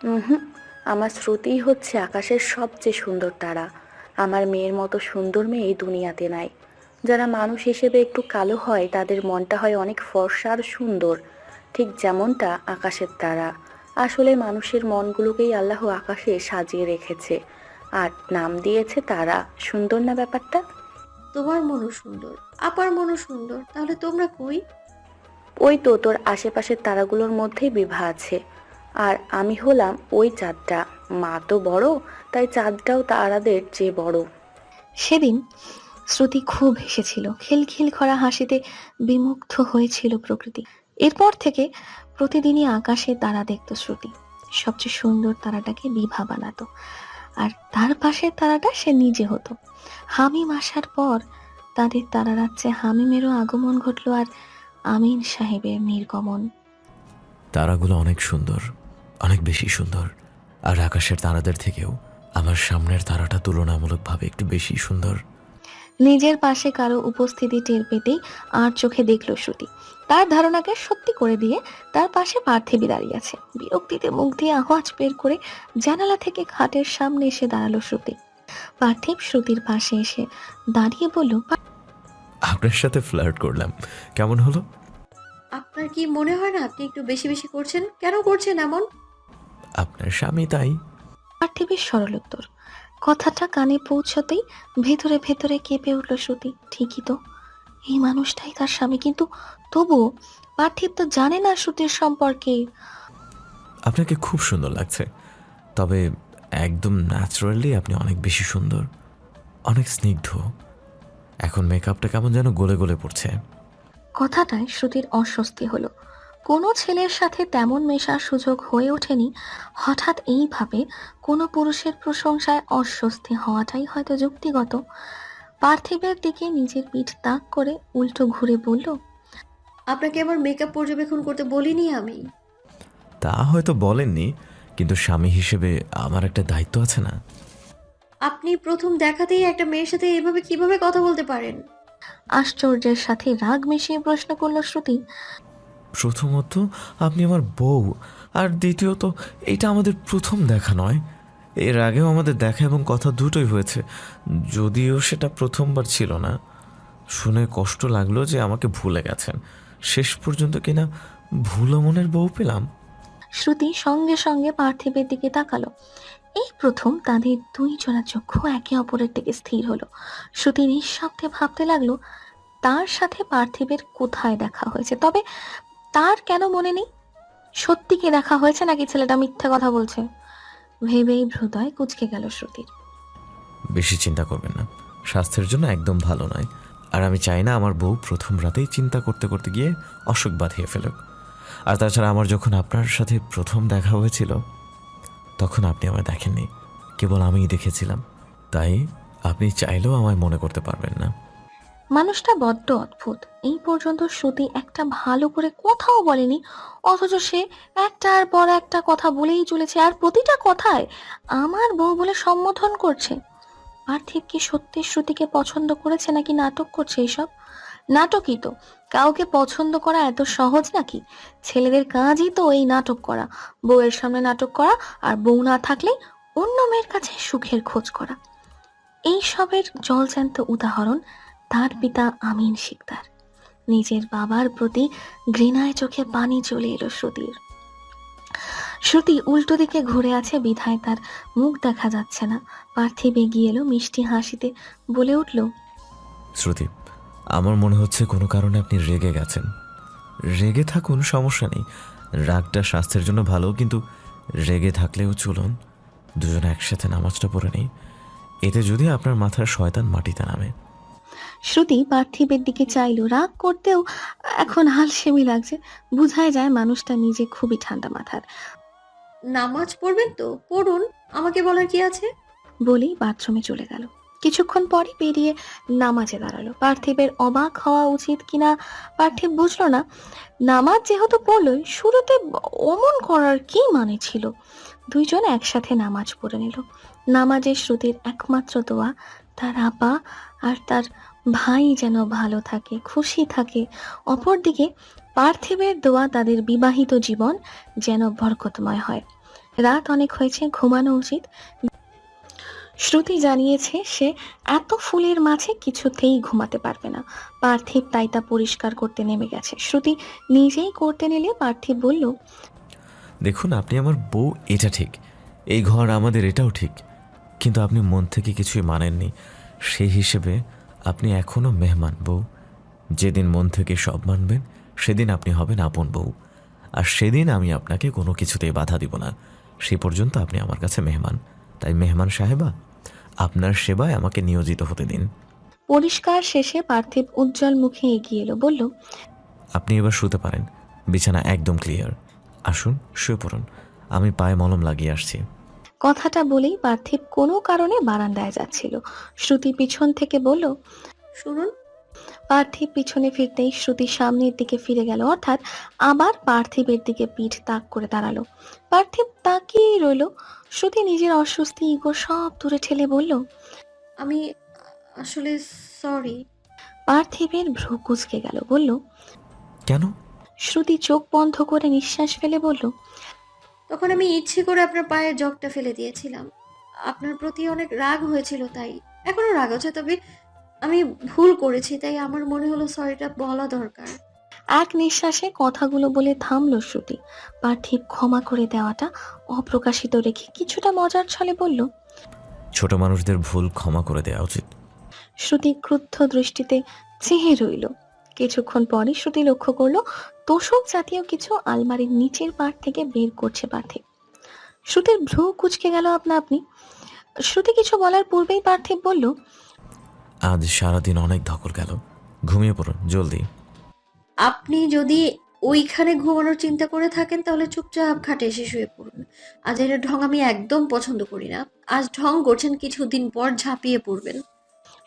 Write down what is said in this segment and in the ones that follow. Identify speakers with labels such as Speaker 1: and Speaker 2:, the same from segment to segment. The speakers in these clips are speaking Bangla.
Speaker 1: হুম, আমার শ্রুতিই হচ্ছে আকাশের সবচেয়ে সুন্দর তারা। আমার মেয়ের মতো সুন্দর মেয়ে এই দুনিয়াতে নাই। যারা মানুষ হিসেবে একটু কালো হয় তাদের মনটা হয় অনেক ফর্সা আর সুন্দর, ঠিক যেমনটা আকাশের তারা। আসলে মানুষের মনগুলোকেই আল্লাহ আকাশে সাজিয়ে রেখেছে আর নাম দিয়েছে তারা। সুন্দর না ব্যাপারটা?
Speaker 2: তোমার মনও সুন্দর, আপার মনও সুন্দর, তাহলে তোমরা কই?
Speaker 1: ওই তো তোর আশেপাশের তারাগুলোর মধ্যেই বিভা আছে। আর আমি হলাম ওই চাঁদটা। মা তো বড়, তাই চাঁদটাও তারাদের চেয়ে বড়।
Speaker 3: সেদিন শ্রুতি খুব হেসেছিল, খিলখিল করা হাসিতে বিমুগ্ধ হয়েছিল প্রকৃতি। এরপর থেকে প্রতিদিনই আকাশে তারা দেখতো শ্রুতি। সবচেয়ে সুন্দর তারাটাকে বিভা বানাতো, আর তার পাশের তারাটা সে নিজে হতো। হামিম আসার পর তাদের তারারাজ্যে হামিমেরও আগমন ঘটলো, আর আমিন সাহেবের নির্গমন।
Speaker 4: তারাগুলো অনেক সুন্দর, অনেক বেশি সুন্দর। আর আকাশের তারাদের থেকেও আমার সামনের তারাটা তুলনামূলকভাবে একটু বেশি সুন্দর।
Speaker 3: নিজের পাশে কারো উপস্থিতি টের পেতেই আর চোখে দেখল শ্রুতি। তার ধারণাকে সত্যি করে দিয়ে তার পাশে পার্থিবী দাঁড়িয়ে আছে। বিরক্তিতে মুখ দিয়ে আওয়াজ বের করে জানালা থেকে খাটের সামনে এসে দাঁড়ালো শ্রুতি। পার্থিব শ্রুতির পাশে এসে দাঁড়িয়ে বলল,
Speaker 4: আপনার সাথে ফ্লার্ট করলাম, কেমন হলো?
Speaker 2: আপনার কি মনে হয় না আপনি একটু বেশি বেশি করছেন? কেন করছেন এমন?
Speaker 4: আপনার স্বামী তাই।
Speaker 3: পার্থিবের সরল উত্তর। কথাটা কানে পৌঁছতেই ভেতরে ভেতরে কেঁপে উঠল শ্রুতি। ঠিকই তো, এই মানুষটাই তার স্বামী, কিন্তু তবুও পার্থিব তো জানে না শ্রুতির সম্পর্কে।
Speaker 4: আপনাকে খুব সুন্দর লাগছে, তবে একদম ন্যাচারালি আপনি অনেক বেশি সুন্দর, অনেক স্নিগ্ধ। এখন মেকআপটা কেমন যেন গলে গলে পড়ছে।
Speaker 3: কথাটায় শ্রুতির অস্বস্তি হলো। কোনো ছেলের সাথে তেমন মেশার সুযোগ হয়ে ওঠেনি। হঠাৎ এইভাবে কোনো পুরুষের প্রশংসায় অস্বস্তি হওয়াটাই হয়তো যুক্তিগত। পার্থিবের দিকে নিজের পিঠ তাক করে উল্টো ঘুরে বলল,
Speaker 2: আপনাকে আমার মেকআপ পর্যবেক্ষণ করতে বলিনি আমি।
Speaker 4: তা হয়তো বলেননি, কিন্তু স্বামী হিসেবে আমার একটা দায়িত্ব আছে না?
Speaker 2: আপনি প্রথম দেখাতেই একটা মেয়ের সাথে এভাবে কিভাবে কথা বলতে পারেন?
Speaker 3: আশ্চর্যের সাথে রাগ মিশিয়ে প্রশ্ন করল শ্রুতি।
Speaker 4: প্রথমত আপনি আমার বউ, আর দ্বিতীয়ত এটা আমাদের প্রথম দেখা নয়। এর আগেও আমাদের দেখা এবং কথা দুটোই হয়েছে, যদিও সেটা প্রথমবার ছিল না। শুনে কষ্ট লাগলো যে আমাকে ভুলে গেছেন। শেষ পর্যন্ত কিনা ভুলো মনের বউ পেলাম।
Speaker 3: শ্রুতি সঙ্গে সঙ্গে পার্থিবের দিকে তাকালো। এই প্রথম তাদের দুই জোড়া চক্ষু একে অপরের দিকে স্থির হলো। শ্রুতি নিঃশব্দে ভাবতে লাগলো তার সাথে পার্থিবের কোথায় দেখা হয়েছে, তবে তার কেন মনে নেই। সত্যি কি দেখা হয়েছে নাকি ছেলেটা মিথ্যা কথা বলছে? ভেবেই হৃদয় কুঁচকে গেল শ্রুতির।
Speaker 4: বেশি চিন্তা করবেন না, স্বাস্থ্যের জন্য একদম ভালো নয়। আর আমি চাই না আমার বউ প্রথম রাতেই চিন্তা করতে করতে গিয়ে অসুখ বাঁধিয়ে ফেলুক। আর তাছাড়া আমার যখন আপনার সাথে প্রথম দেখা হয়েছিল তখন আপনি আমায় দেখেননি, কেবল আমিই দেখেছিলাম। তাই আপনি চাইলেও আমায় মনে করতে পারবেন না।
Speaker 3: মানুষটা বড্ড অদ্ভুত। এই পর্যন্ত শ্রুতি একটা ভালো করে কথাও বলেনি, অথচ সে একটার পর একটা কথা বলেই চলেছে, আর প্রতিটা কথায় আমার বউ বলে সম্বোধন করছে। পার্থিব কি সত্যি শ্রুতিকে পছন্দ করেছে নাকি নাটক করছে? এইসব নাটকই তো। কাউকে পছন্দ করা এত সহজ নাকি? ছেলেদের কাজই তো এই নাটক করা, বউয়ের সামনে নাটক করা, আর বউ না থাকলে অন্য মেয়ের কাছে সুখের খোঁজ করা। এই সবের জলজ্যান্ত উদাহরণ তার পিতা আমিন শিকদার। নিজের বাবার প্রতি ঘৃণায় চোখে পানি চলে এলো শ্রুতির। শ্রুতি উল্টো দিকে ঘুরে আছে বিধায় তার মুখ দেখা যাচ্ছে না। পার্থিব এগিয়ে এলো মিষ্টি হাসিতে, বলে উঠল,
Speaker 4: শ্রুতি, আমার মনে হচ্ছে কোনো কারণে আপনি রেগে গেছেন। রেগে থাকুন, সমস্যা নেই। রাগটা স্বাস্থ্যের জন্য ভালো, কিন্তু রেগে থাকলেও চলুন দুজনে একসাথে নামাজটা পড়ে নেই। এতে যদি আপনার মাথার শয়তান মাটিতে নামে।
Speaker 3: শ্রুতি পার্থিবের দিকে চাইলো। রাগ করতেও এখন হালসেমি লাগছে। বুঝাই যায় মানুষটা নিজে খুবই ঠান্ডা মাথার।
Speaker 2: নামাজ পড়বেন তো পড়ুন, আমাকে বলার কি আছে?
Speaker 3: বলেই বাথরুমে চলে গেল। কিছুক্ষণ পরই বেরিয়ে নামাজে দাঁড়ালো। পার্থিবের অবাক হওয়া উচিত কিনা পার্থিব বুঝলো না। নামাজ যেহেতু পড়লই, শুরুতে অমন করার কি মানে ছিল? দুইজন একসাথে নামাজ পড়ে নিল। নামাজে শ্রুতির একমাত্র দোয়া তার আপা আর তার ভাই যেন ভালো থাকে, খুশি থাকে। অপরদিকে পার্থিবের দোয়া তাদের বিবাহিত জীবন যেন বরকতময় হয়। রাত অনেক হয়েছে, ঘুমানো উচিত। শ্রুতি জানিয়েছে সে এত ফুলের মাঝে কিছুতেই ঘুমাতে পারবে না। পার্থিব তাই তা পরিষ্কার করতে নেমে গেছে। শ্রুতি নিজেই করতে নিলে পার্থিব বলল,
Speaker 4: দেখুন, আপনি আমার বউ, এটা ঠিক, এই ঘর আমাদের, এটাও ঠিক, কিন্তু আপনি মন থেকে কিছুই মানেননি। সেই হিসেবে আপনি এখনও মেহমান বউ। যেদিন মন থেকে সব মানবেন সেদিন আপনি হবেন আপন বউ, আর সেদিন আমি আপনাকে কোনো কিছুতেই বাধা দিব না। সে পর্যন্ত আপনি আমার কাছে মেহমান। তাই মেহমান সাহেবা, আপনার সেবায় আমাকে নিয়োজিত হতে দিন।
Speaker 3: পরিষ্কার শেষে পার্থিব উজ্জ্বল মুখে এগিয়ে এলো, বলল,
Speaker 4: আপনি এবার শুতে পারেন, বিছানা একদম ক্লিয়ার। আসুন, শুয়ে পড়ুন, আমি পায়ে মলম লাগিয়ে আসছি।
Speaker 3: কথাটা বলেই পার্থিব কোনো কারণে বারান্দায় যাচ্ছিল। শ্রুতি পিছন থেকে বলল,
Speaker 2: শুনুন।
Speaker 3: পার্থিব পিছনে ফিরতেই শ্রুতি সামনের দিকে ফিরে গেল, অর্থাৎ আবার পার্থিবের দিকে পিঠ তাক করে দাঁড়ালো। পার্থিব তাকিয়েই রইল। শ্রুতি নিজের অস্বস্তি ইগো সব দূরে ঠেলে বলল,
Speaker 2: আমি আসলে সরি।
Speaker 3: পার্থিবের ভ্রু কুঁচকে গেল, বলল,
Speaker 4: কেন?
Speaker 3: শ্রুতি চোখ বন্ধ করে নিঃশ্বাস ফেলে বলল,
Speaker 2: তখন আমি ইচ্ছে করে আপনার পায়ে জগটা ফেলে দিয়েছিলাম। আপনার প্রতি অনেক রাগ হয়েছিল, তাই এখনো রাগ আছে, তবে আমি ভুল করেছি, তাই আমার মনে হলো সরিটা বলা দরকার।
Speaker 3: এক নিঃশ্বাসে কথাগুলো বলে থামল শ্রুতি। পার্থিব ক্ষমা করে দেওয়াটা অপ্রকাশিত রেখে কিছুটা মজার ছলে বলল,
Speaker 4: ছোট মানুষদের ভুল ক্ষমা করে দেওয়া উচিত।
Speaker 3: শ্রুতি ক্রুদ্ধ দৃষ্টিতে চেয়ে রইল। কিছুক্ষণ পরে শ্রুতি লক্ষ্য করলো তোষক জাতীয় কিছু আলমারির নিচের পাট থেকে বের করছে পার্থিব। শ্রুতির ভ্রু কুঁচকে গেল আপনা আপনি। শ্রুতি কিছু বলার পূর্বেই পার্থিব বলল,
Speaker 4: আজ সারাদিন অনেক ধকল গেল, ঘুমিয়ে পড়ুন জলদি।
Speaker 2: আপনি যদি ওইখানে ঘুমানোর চিন্তা করে থাকেন তাহলে চুপচাপ খাটে এসে শুয়ে পড়ুন। আজ এর ঢং আমি একদম পছন্দ করি না। আজ ঢং করছেন, কিছুদিন পর ঝাঁপিয়ে পড়বেন।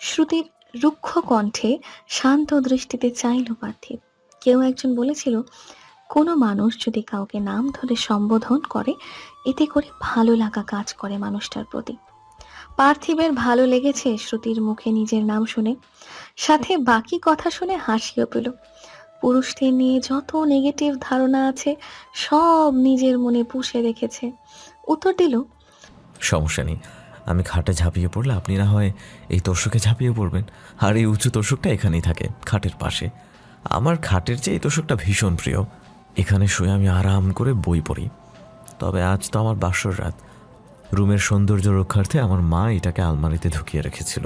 Speaker 3: শ্রুতির রুক্ষ কণ্ঠে শান্ত দৃষ্টিতে চাইল পার্থিব। কেউ একজন বলেছিল, কোনো মানুষ যদি কাউকে নাম ধরে সম্বোধন করে এতে করে ভালো লাগা কাজ করে মানুষটার প্রতি। পার্থিবের ভালো লেগেছে শ্রুতির মুখে নিজের নাম শুনে, সাথে বাকি কথা শুনে হাসিও পেল। পুরুষদের নিয়ে যত নেগেটিভ ধারণা আছে সব নিজের মনে পুষে রেখেছে। উত্তর দিল,
Speaker 4: সমস্যা নেই, আমি খাটে ঝাঁপিয়ে পড়লে আপনি না হয় এই তোষকে ঝাঁপিয়ে পড়বেন। আর এই উঁচু তোষকটা এখানেই থাকে, খাটের পাশে। আমার খাটের চেয়ে এই তোষকটা ভীষণ প্রিয়। এখানে শুয়ে আমি আরাম করে বই পড়ি। তবে আজ তো আমার বাসর রাত, রুমের সৌন্দর্য রক্ষার্থে আমার মা এটাকে আলমারিতে ঢুকিয়ে রেখেছিল।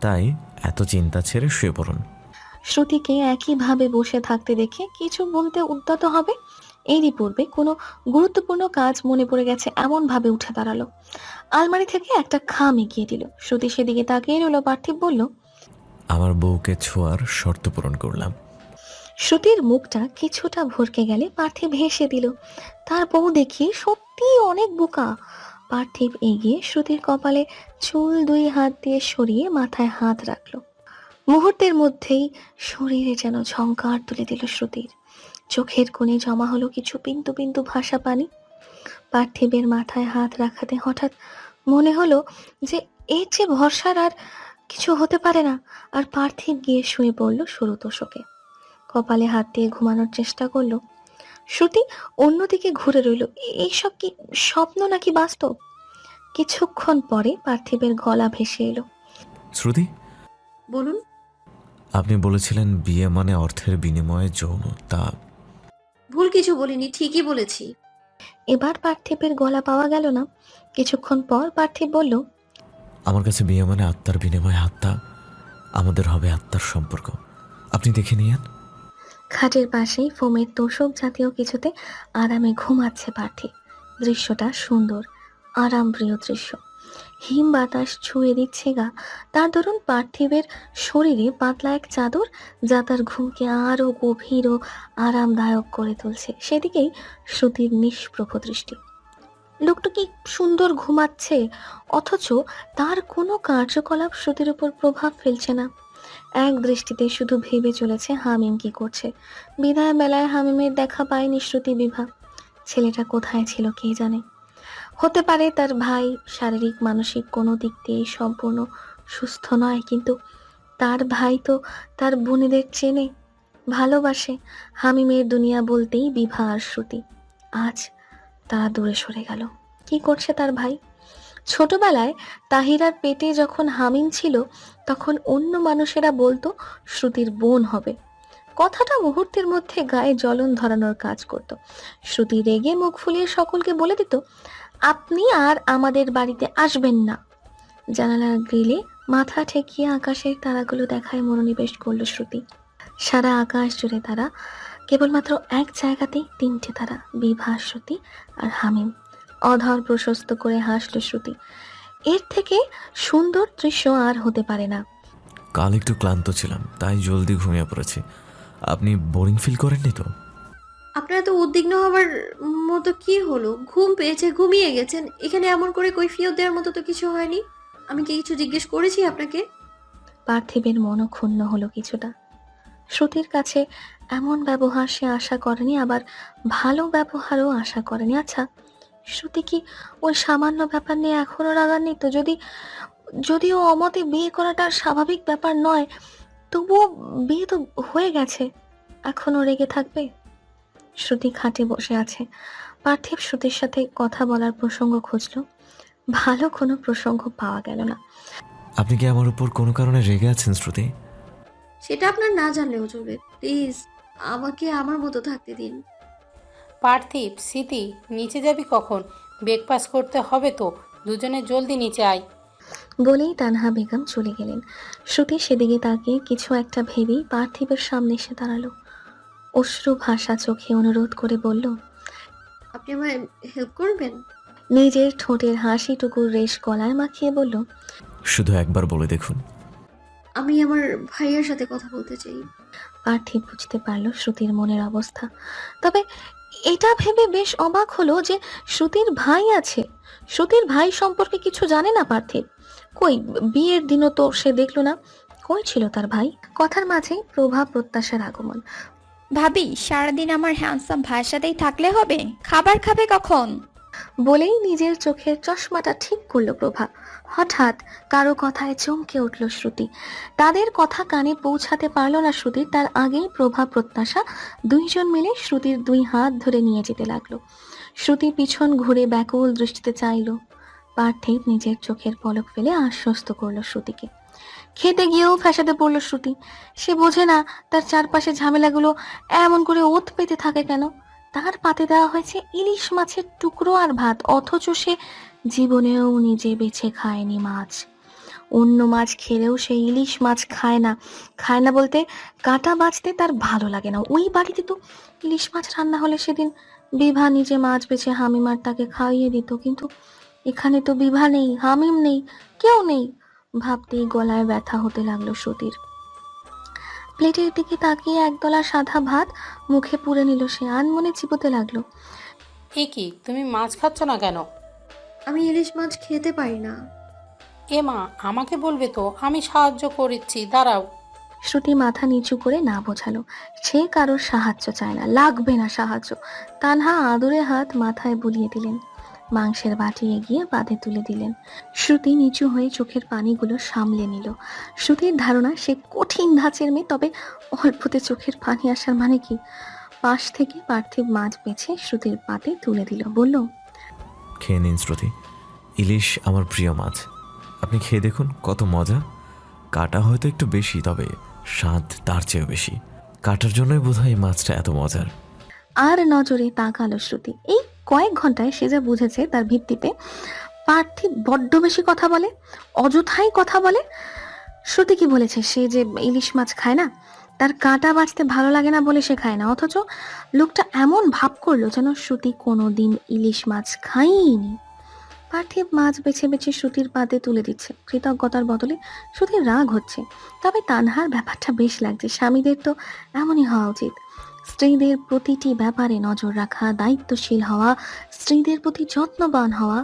Speaker 4: তাই এত চিন্তা ছেড়ে শুয়ে পড়ুন।
Speaker 3: শ্রুতিকে একইভাবে বসে থাকতে দেখে কিছু বলতে উদ্যত হবে, এরই পূর্বে কোনো গুরুত্বপূর্ণ কাজ মনে পড়ে গেছে এমন ভাবে উঠে দাঁড়ালো। আলমারি থেকে একটা খাম এগিয়ে দিল। শ্রুতি সেদিকে তাকিয়ে রইল। পার্থিব বলল,
Speaker 4: আমার বউকে ছোঁয়ার শর্ত পূরণ করলাম।
Speaker 3: শ্রুতির মুখটা কিছুটা ভরকে গেলে পার্থিব হেসে দিল। তার বউ দেখি সত্যি অনেক বোকা। পার্থিব এগিয়ে শ্রুতির কপালে চুল দুই হাত দিয়ে সরিয়ে মাথায় হাত রাখলো। মুহূর্তের মধ্যেই শরীরে যেন ঝংকার তুলে দিল শ্রুতির। চোখের কোণে জমা হলো কিছু বিন্দু বিন্দু ভাসা পানি। পার্থিবের মাথায় হাত রাখাতে হঠাৎ মনে হলো যে এর যে ভরসার আর কিছু হতে পারে না। আর পার্থিব গিয়ে শুয়ে পড়ল সরু তোষকে, কপালে হাত দিয়ে ঘুমানোর চেষ্টা করলো। শ্রুতি অন্যদিকে ঘুরে রইল। এইসব কি স্বপ্ন নাকি বাস্তব? কিছুক্ষণ পরে পার্থিবের গলা ভেসে এলো,
Speaker 4: শ্রুতি,
Speaker 2: বলুন।
Speaker 4: আপনি বলেছিলেন বিয়ে মানে অর্থের বিনিময়ে যৌন, তা?
Speaker 2: ভুল কিছু বলিনি, ঠিকই বলেছি।
Speaker 3: এবার পার্থিবের গলা পাওয়া গেল না। কিছুক্ষণ পর পার্থিব বলল,
Speaker 4: আমার কাছে বিয়ে মানে আত্মার বিনিময়ে আত্মা। আমাদের হবে আত্মার সম্পর্ক, আপনি দেখে নিয়েন।
Speaker 3: খাটের পাশেই ফোমের তোষক জাতীয় কিছুতে আরামে ঘুমাচ্ছে পার্থিব। দৃশ্যটা সুন্দর, আরামপ্রিয় দৃশ্য। হিম বাতাস ছুঁয়ে দিচ্ছে গা। তার দরুন পার্থিবের শরীরে পাতলা এক চাদর, যা তার ঘুমকে আরো গভীর ও আরামদায়ক করে তুলছে। সেদিকেই শ্রুতির নিষ্প্রভ দৃষ্টি। লোকটা কি সুন্দর ঘুমাচ্ছে, অথচ তার কোনো কার্যকলাপ শ্রুতির উপর প্রভাব ফেলছে না। এক দৃষ্টিতে শুধু ভেবে চলেছে হামিম কি করছে। বিদায় বেলায় হামিমের দেখা পায়নি শ্রুতি বিভা। ছেলেটা কোথায় ছিল কে জানে। হতে পারে তার ভাই শারীরিক মানসিক কোনো দিক দিয়েই সম্পূর্ণ সুস্থ নয়, কিন্তু তার ভাই তো তার বোনেদের চেনে, ভালোবাসে। হামিমের দুনিয়া বলতেই বিভা আর শ্রুতি। আজ তারা দূরে সরে গেল। কি করছে তার ভাই। ছোটবেলায় তাহিরার পেটে যখন হামিম ছিল তখন অন্য মানুষেরা বলতো শ্রুতির বোন হবে। কথাটা মুহূর্তের মধ্যে গায়ে জ্বলন ধরানোর কাজ করত। শ্রুতি রেগে মুখ ফুলিয়ে সকলকে বলে দিত, আপনি আর আমাদের বাড়িতে আসবেন না। জানালার গ্রিলে মাথা ঠেকিয়ে আকাশের তারাগুলো দেখায় মনোনিবেশ করলো শ্রুতি। সারা আকাশ জুড়ে তারা, কেবলমাত্র এক জায়গাতেই তিনটে তারা, বিভা, শ্রুতি আর হামিম। অধর প্রশস্ত করে হাসল শ্রুতি। এর থেকে সুন্দর দৃশ্য আর হতে পারে না।
Speaker 4: কাল একটু ক্লান্ত ছিলাম, তাই জলদি ঘুমিয়ে পড়েছি। আপনি বোরিং ফিল করেননি তো?
Speaker 2: আপনার এত উদ্বিগ্ন হবার মতো কি হলো? ঘুম পেয়েছে, ঘুমিয়ে গেছেন। এখানে এমন করে কৈফিয়ত দেওয়ার মতো তো কিছু হয়নি। আমি কি কিছু জিজ্ঞেস করেছি আপনাকে?
Speaker 3: পার্থিবের মনও ক্ষুণ্ণ হলো কিছুটা। শ্রুতির কাছে এমন ব্যবহার সে আশা করেনি, আবার ভালো ব্যবহারও আশা করেনি। আচ্ছা, শ্রুতি কি ওই সামান্য ব্যাপার নিয়ে এখনো রাগান্বিত? যদিও অমতে বিয়ে করাটা স্বাভাবিক ব্যাপার নয়, তবুও বিয়ে তো হয়ে গেছে, এখনো রেগে থাকবে? শ্রুতি খাটে বসে আছে। পার্থিব শ্রুতির সাথে কথা বলার প্রসঙ্গ খুঁজল, ভালো কোনো প্রসঙ্গ পাওয়া গেল না।
Speaker 4: আপনি কি আমার উপর কোনো কারণে রেগে আছেন শ্রুতি?
Speaker 2: সেটা আপনার না জানলেও চলবে। প্লিজ আমাকে আমার মতো থাকতে দিন।
Speaker 5: পার্থিব, স্মৃতি, নিচে যাবি কখন? ব্রেকফাস্ট করতে হবে তো, দুজনে জলদি নিচে আয়।
Speaker 3: বলেই তানহা বেগম চলে গেলেন। শ্রুতি সেদিকে তাকিয়ে কিছু একটা ভেবেই পার্থিবের সামনে এসে দাঁড়ালো। অশ্রু ভাষা চোখে অনুরোধ করে বলল,
Speaker 2: আপনি আমায় হেল্প করবেন?
Speaker 3: নিজের ঠোঁটের হাসিটুকুর রেশ গলায় মাখিয়ে বলল,
Speaker 4: শুধু একবার বলে দেখুন।
Speaker 2: আমি আমার ভাইয়ের সাথে কথা বলতে চাই।
Speaker 3: পার্থিব বুঝতে পারল শ্রুতির মনের অবস্থা। তবে এটা ভেবে বেশ অবাক হলো যে শ্রুতির ভাই আছে। শ্রুতির ভাই সম্পর্কে কিছু জানে না পার্থিব। কই, বিয়ের দিনও তো সে দেখলো না। কই ছিল তার ভাই? কথার মাঝেই প্রভা প্রত্যাশার আগমন।
Speaker 6: ভাবি, সারাদিন আমার হ্যান্ডসাম ভাইয়ের সাথেই থাকলে হবে? খাবার খাবে কখন?
Speaker 3: বলেই নিজের চোখের চশমাটা ঠিক করলো প্রভা। হঠাৎ কারো কথায় চমকে উঠল শ্রুতি। তাদের কথা কানে পৌঁছাতে পারল না শ্রুতি, তার আগেই প্রভা প্রত্যাশা দুইজন মিলে শ্রুতির দুই হাত ধরে নিয়ে যেতে লাগলো। শ্রুতি পিছন ঘুরে ব্যাকুল দৃষ্টিতে চাইল। পার্থিব নিজের চোখের পলক ফেলে আশ্বস্ত করলো শ্রুতিকে। খেতে গিয়েও ফ্যাসাতে পড়লো শ্রুতি। সে বোঝে না তার চারপাশে ঝামেলাগুলো এমন করে ওত পেতে থাকে কেন। তার পাতে দেওয়া হয়েছে ইলিশ মাছের টুকরো আর ভাত, অথচ সে জীবনেও নিজে বেছে খায়নি মাছ। অন্য মাছ খেলেও সে ইলিশ মাছ খায় না। খায় না বলতে কাঁটা বাছতে তার ভালো লাগে না। ওই বাড়িতে তো ইলিশ মাছ রান্না হলে সেদিন বিভা নিজে মাছ বেছে হামিম আর তাকে খাইয়ে দিত, কিন্তু এখানে তো বিভা নেই, হামিম নেই, কেউ নেই। ভাবতেই গলায় ব্যথা হতে লাগলো শ্রুতির। প্লেটের দিকে তাকিয়ে একদলা সাদা ভাত মুখে পুরে নিল সে, আনমনে চিবোতে লাগলো।
Speaker 5: এ কি, তুমি মাছ খাচ্ছ না কেন?
Speaker 2: আমি ইলিশ মাছ খেতে পারি না।
Speaker 5: এ মা, আমাকে বলবে তো, আমি সাহায্য করেছি, দাঁড়াও।
Speaker 3: শ্রুতি মাথা নিচু করে না বোঝালো, সে কারোর সাহায্য চায় না, লাগবে না সাহায্য। তানহা আদুরে হাত মাথায় বুলিয়ে দিলেন, মাংসের বাটি এগিয়ে বাঁধে তুলে দিলেন। শ্রুতি নিচু হয়ে চোখের পানিগুলো সামলে নিল। শ্রুতির ধারণা সে কঠিন ধাঁচের মেয়ে, তবে অল্পতে চোখের পানি আসার মানে কি? পাশ থেকে পার্থিব মাছ বেছে শ্রুতির পাতে তুলে দিল, বলল,
Speaker 4: খেয়ে নিন শ্রুতি, ইলিশ আমার প্রিয় মাছ। আপনি খেয়ে দেখুন কত মজা। কাটা হয়তো একটু বেশি, তবে স্বাদ তার চেয়েও বেশি। কাটার জন্যই বোধহয় এই মাছটা এত মজার।
Speaker 3: আর নজরে তাকালো শ্রুতি। এই কয়েক ঘন্টায় সে যা বুঝেছে তার ভিত্তিতে পার্থিব বড্ড বেশি কথা বলে, অযথাই কথা বলে। শ্রুতি কি বলেছে সে যে ইলিশ মাছ খায় না? তার কাঁটা বাছতে ভালো লাগে না বলে সে খায় না, অথচ লোকটা এমন ভাব করলো যেন শ্রুতি কোনোদিন ইলিশ মাছ খায়নি। পার্থিব মাছ বেছে বেছে শ্রুতির পাতে তুলে দিচ্ছে, কৃতজ্ঞতার বদলে শ্রুতির রাগ হচ্ছে। তবে তানহার ব্যাপারটা বেশ লাগছে। স্বামীদের তো এমনই হওয়া উচিত, স্ত্রীদের প্রতিটি ব্যাপারে নজর রাখা, দায়িত্বশীল হওয়া, স্ত্রীদের প্রতি যত্নবান হওয়া,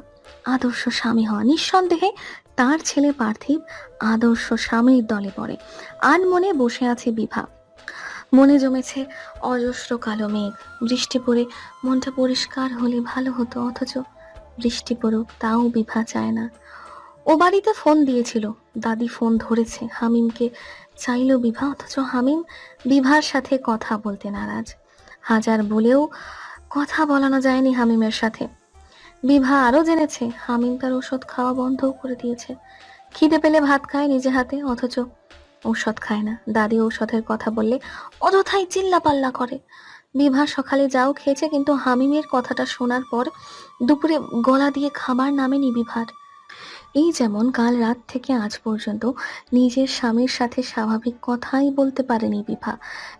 Speaker 3: আদর্শ স্বামী হওয়া। নিঃসন্দেহে তার ছেলে পার্থিব আদর্শ স্বামীর দলে পড়ে। আনমনে বসে আছে বিভা। মনে জমেছে অজস্র কালো মেঘ। বৃষ্টি পড়ে মনটা পরিষ্কার হলে ভালো হতো, অথচ বৃষ্টি পড়ুক তাও বিভা চায় না। ও বাড়িতে ফোন দিয়েছিল, দাদি ফোন ধরেছে, হামিমকে চাইল বিভা, অথচ হামিম বিভার সাথে কথা বলতে নারাজ। হাজার বলেও কথা বলানো যায়নি হামিমের সাথে। বিভা আরো জেনেছে হামিম তার ওষুধ খাওয়া বন্ধও করে দিয়েছে। খিদে পেলে ভাত খায় নিজে হাতে, অথচ ঔষধ খায় না। দাদি ঔষধের কথা বললে অযথাই চিল্লা পাল্লা করে। বিভা সকালে যাও খেয়েছে, কিন্তু হামিমের কথাটা শোনার পর দুপুরে গলা দিয়ে খাবার নামেনি বিভার। এই যেমন কাল রাত থেকে আজ পর্যন্ত নিজের স্বামীর সাথে স্বাভাবিক কথাই বলতে পারেনি বিভা।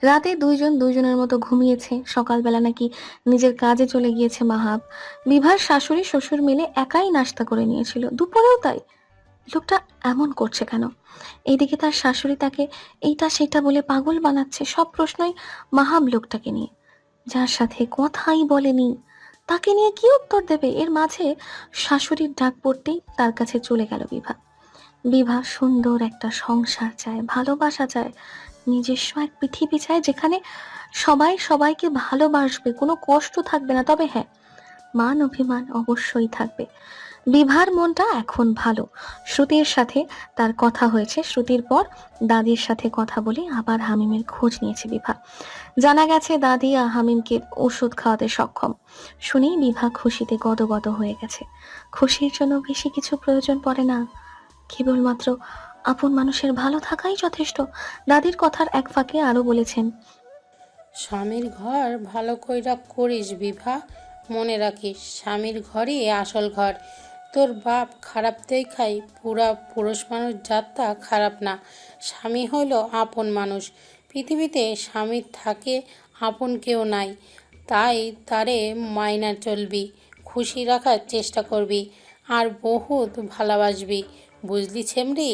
Speaker 3: রাতে দুইজন দুইজনের মতো ঘুমিয়েছে, সকালবেলা নাকি নিজের কাজে চলে গিয়েছে মাহাব। বিভার শাশুড়ি শ্বশুর মিলে একাই নাস্তা করে নিয়েছিল, দুপুরেও তাই। লোকটা এমন করছে কেন? এইদিকে তার শাশুড়ি তাকে এইটা সেটা বলে পাগল বানাচ্ছে, সব প্রশ্নই মাহাব লোকটাকে নিয়ে, যার সাথে কথাই বলেনি। তাকে নিয়ে কি উত্তর দেবে? এর মাঝে শাশুড়ির ডাক পড়তেই তার কাছে চলে গেল বিভা। বিভা সুন্দর একটা সংসার চায়, ভালোবাসা চায়, নিজস্ব এক পৃথিবী চায় যেখানে সবাই সবাইকে ভালোবাসবে, কোনো কষ্ট থাকবে না। তবে হ্যাঁ, মান অভিমান অবশ্যই থাকবে। বিভার মনটা এখন ভালো। শ্রুতির সাথে তার কথা হয়েছে, শ্রুতির পর দাদির সাথে কথা বলে আবার হামিমের খোঁজ নিয়েছে বিভা। জানা গেছে দাদি হামিমকে ওষুধ খাওয়াতে সক্ষম। শুনেই বিভা খুশিতে গদগদ হয়ে গেছে। খুশির জন্য বেশি কিছু প্রয়োজন পড়ে না, কেবলমাত্র আপন মানুষের ভালো থাকাই যথেষ্ট। দাদির কথার এক ফাঁকে আরো বলেছেন,
Speaker 5: স্বামীর ঘর ভালো কইরা করিস বিভা, মনে রাখিস স্বামীর ঘরই আসল ঘর। তোর বাপ খারাপ দেখাই পুরা পুরুষ মানুষ জাতটা খারাপ না। স্বামী হইল আপন মানুষ। পৃথিবীতে স্বামীর থাকে আপন কেউ নাই, তাই তারে মাইনা চলবি, খুশি রাখার চেষ্টা করবি, আর বহুত ভালোবাসবি। বুঝলি ছেমরি?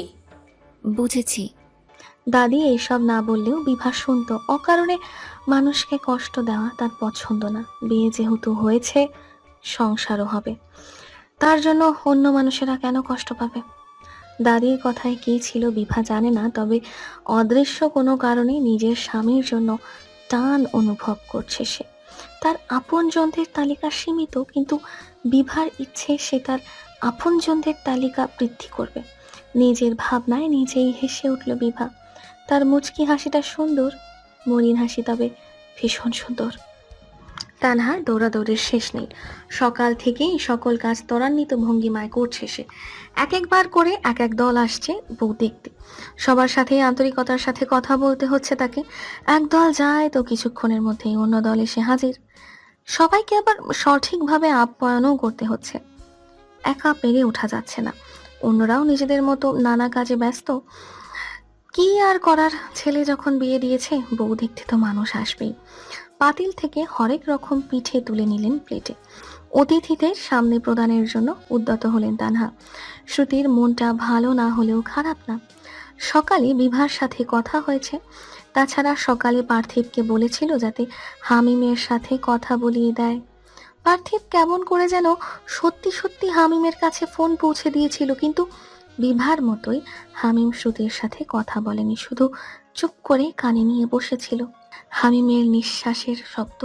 Speaker 6: বুঝেছি।
Speaker 3: দাদি এইসব না বললেও বিভা শুনতো। অকারণে মানুষকে কষ্ট দেওয়া তার পছন্দ না। বিয়ে যেহেতু হয়েছে, সংসারও হবে, তার জন্য অন্য মানুষেরা কেন কষ্ট পাবে? দাদির কথায় কি ছিল বিভা জানে না, তবে অদৃশ্য কোনো কারণে নিজের স্বামীর জন্য টান অনুভব করছে সে। তার আপনজনদের তালিকা সীমিত, কিন্তু বিভার ইচ্ছে সে তার আপনজনদের তালিকা বৃদ্ধি করবে। নিজের ভাবনায় নিজেই হেসে উঠল বিভা। তার মুচকি হাসিটা সুন্দর, মলিন হাসি, তবে ভীষণ সুন্দর। তানহার দৌড়াদৌড়ির শেষ নেই। সকাল থেকেই সকল কাজ ত্বরান্বিত ভঙ্গিমায় করছে সে। এক একবার করে এক এক দল আসছে বউ দেখতে। সবার সাথে আন্তরিকতার সাথে কথা বলতে হচ্ছে তাকে। এক দল যায় তো কিছুক্ষণের মধ্যেই অন্য দল এসে হাজির। সবাইকে আবার সঠিকভাবে আপ্যায়নও করতে হচ্ছে। একা পেরে ওঠা যাচ্ছে না। অন্যরাও নিজেদের মতো নানা কাজে ব্যস্ত। কি আর করার, ছেলে যখন বিয়ে দিয়েছে, বউ দেখতে তো মানুষ আসবেই। পাতিল থেকে হরেক রকম পিঠে তুলে নিলেন প্লেটে। অতিথিদের সামনে প্রদানের জন্য উদ্যত হলেন তানহা। শ্রুতির মনটা ভালো না হলেও খারাপ না। সকালে বিভার সাথে কথা হয়েছে। তাছাড়া সকালে পার্থিবকে বলেছিল যাতে হামিমের সাথে কথা বলিয়ে দেয়। পার্থিব কেমন করে যেন সত্যি সত্যি হামিমের কাছে ফোন পৌঁছে দিয়েছিল, কিন্তু বিভার মতোই হামিম শ্রুতির সাথে কথা বলেনি, শুধু চুপ করে কানে নিয়ে বসেছিল। হামিমের নিঃশ্বাসের শব্দ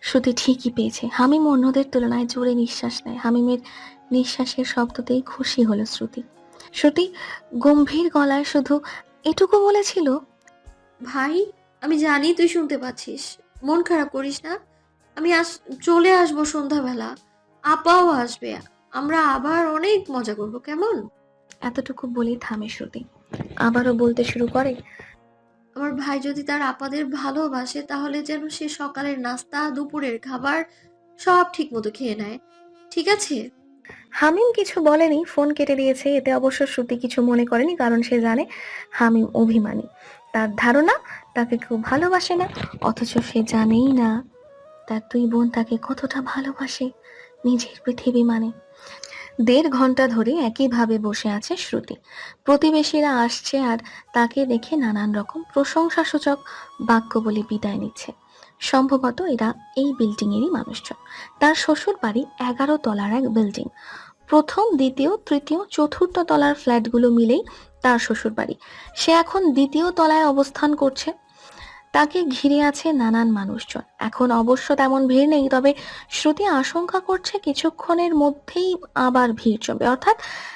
Speaker 3: শ্রুতি ঠিকই পেয়েছে। হামিম অন্যদের তুলনায় জোরে নিঃশ্বাস নেয়। হামিমের নিঃশ্বাসের শব্দতেই খুশি হলো শ্রুতি। শ্রুতি গম্ভীর গলায় শুধু এটুকু বলেছিল,
Speaker 2: ভাই, আমি জানি তুই শুনতে পাচ্ছিস, মন খারাপ করিস না। আমি চলে আসবো সন্ধ্যাবেলা, আপাও আসবে, আমরা আবার অনেক মজা করব, কেমন?
Speaker 3: এতটুকু বলেই থামে শ্রুতি। আবারও বলতে শুরু করে,
Speaker 2: আমার ভাই যদি তার আপাদের ভালোবাসে, তাহলে যেন সে সকালের নাস্তা, দুপুরের খাবার সব ঠিক মতো খেয়ে নেয়, ঠিক আছে?
Speaker 3: হামিম কিছু বলেনি, ফোন কেটে দিয়েছে। এতে অবশ্য শ্রুতি কিছু মনে করেনি, কারণ সে জানে হামিম অভিমানী। তার ধারণা তাকে কেউ ভালোবাসে না, অথচ সে জানেই না তার দুই বোন তাকে কতটা ভালোবাসে, নিজের পৃথিবী মানে। 1.5 ঘন্টা ধরে একইভাবে বসে আছে শ্রুতি। প্রতিবেশীরা আসছে আর তাকে দেখে নানান রকম প্রশংসাসূচক বাক্য বলে বিদায় নিচ্ছে। সম্ভবত এরা এই বিল্ডিং এরই মানুষজন। তার শ্বশুর বাড়ি 11 তলার এক বিল্ডিং। প্রথম, দ্বিতীয়, তৃতীয়, চতুর্থ তলার ফ্ল্যাটগুলো মিলেই তার শ্বশুর বাড়ি। সে এখন 2য় তলায় অবস্থান করছে। তাকে ঘিরে আছে নানান মানুষজন। এখন অবশ্য তেমন ভিড় নেই, তবে শ্রুতি আশঙ্কা করছে কিছুক্ষণের মধ্যেই আবার ভিড় জমবে, অর্থাৎ